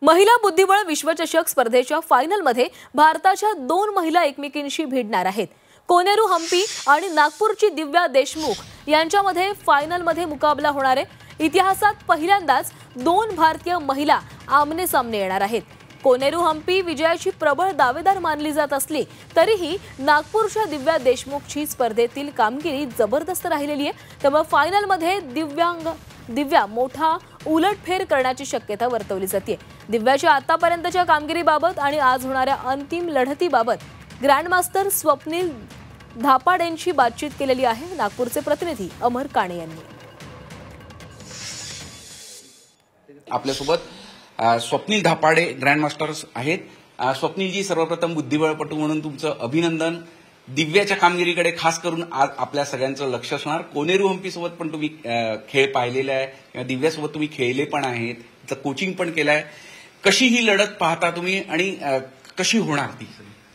महिला बुद्धिबळ विश्वचषक स्पर्धेच्या फायनलमध्ये भारताच्या 2 महिला एकमेकींशी भिडणार आहेत। कोनेरू हम्पी आणि नागपूरची दिव्या देशमुख यांच्यामध्ये फायनलमध्ये मुकाबला होणार आहे। इतिहासात पहिल्यांदाच 2 भारतीय महिला आमने सामने येणार आहेत। कोनेरू हम्पी विजयाची प्रबळ दावेदार मानली जात असली तरीही नागपूरच्या दिव्या देशमुखची स्पर्धेतील कामगिरी जबरदस्त राहिलेली आहे। त्यामुळे फायनलमध्ये दिव्या मोठा उलटफेर करण्याची शक्यता वर्तवली जाते। दिव्याच्या आतापर्यंतच्या कामगिरीबाबत आणि आज होणाऱ्या अंतिम लढतीबाबत ग्रँडमास्टर स्वप्नील धापाडेंची बातचीत केलेली आहे। नागपूरचे प्रतिनिधी अमर काणे यांनी आपल्यासोबत स्वप्नील धापाडे ग्रँडमास्टर्स आहेत। स्वप्नीलजी, सर्वप्रथम बुद्धिबळपटू म्हणून तुमचं अभिनंदन। दिव्याच्या कामगिरीकडे खास करून आज आपल्या सगळ्यांचं लक्ष असणार। कोनेरू हम्पी सोबत पण तुम्ही खेळ पाहिलेला आहे किंवा दिव्यासोबत तुम्ही खेळले पण आहेत, तिचं कोचिंग पण केलंय। कशी ही लढत पाहता तुम्ही आणि कशी होणार ती?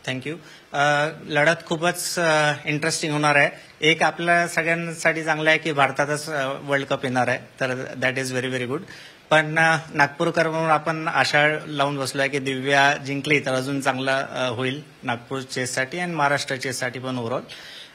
थँक्यू। लढत खूपच इंटरेस्टिंग होणार आहे। एक आपल्या सगळ्यांसाठी चांगलं आहे की भारतातच वर्ल्ड कप येणार आहे, तर that is very very good. पण नागपूरकर म्हणून आपण आशा लावून बसलोय की दिव्या जिंकली तर अजून चांगलं होईल नागपूर चेससाठी आणि महाराष्ट्र चेससाठी पण ओव्हरऑल।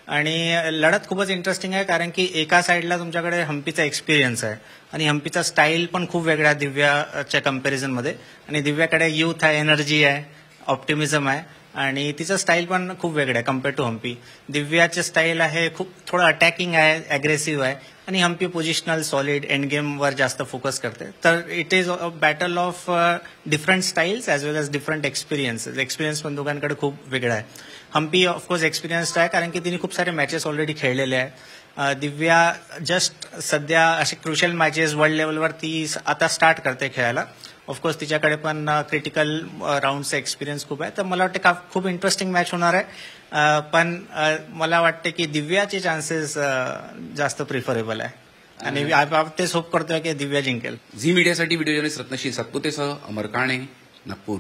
आणि लढत खूपच इंटरेस्टिंग आहे कारण की एका साईडला तुमच्याकडे हम्पीचा एक्सपिरियन्स आहे आणि हम्पीचा स्टाईल पण खूप वेगळा आहे दिव्याच्या कम्पॅरिझनमध्ये। आणि दिव्याकडे युथ आहे, एनर्जी आहे, ऑप्टिमिझम आहे आणि तिचं स्टाईल पण खूप वेगळं आहे कम्पेअर टू हम्पी। दिव्याचे स्टाईल आहे खूप थोडं अटॅकिंग आहे, अग्रेसिव्ह आहे आणि हम्पी पोझिशनल सॉलिड एंड गेमवर जास्त फोकस करते। तर it is a battle of different styles as well as different experiences. Experience पण दोघांकडे खूप वेगळा आहे। हम्पी ऑफकोर्स एक्सपिरियन्स्ड आहे कारण की तिने खूप सारे मॅचेस ऑलरेडी खेळलेले आहे। दिव्या जस्ट सध्या असे क्रुशियल मॅचेस वर्ल्ड लेवलवर ती आता स्टार्ट करते खेळायला। ऑफकोर्स तिच्याकडे पण क्रिटिकल राऊंडचा एक्सपिरियन्स खूप आहे, तर मला वाटतं खूप इंटरेस्टिंग मॅच होणार आहे। पण मला वाटतं की दिव्याचे चान्सेस जास्त प्रिफरेबल आहे आणि तेच होप करतोय की दिव्या जिंकेल। झी मीडियासाठी व्हिडिओ जर्नलिस्ट रत्नश्री सातपुतेसह अमर काणे, नागपूर।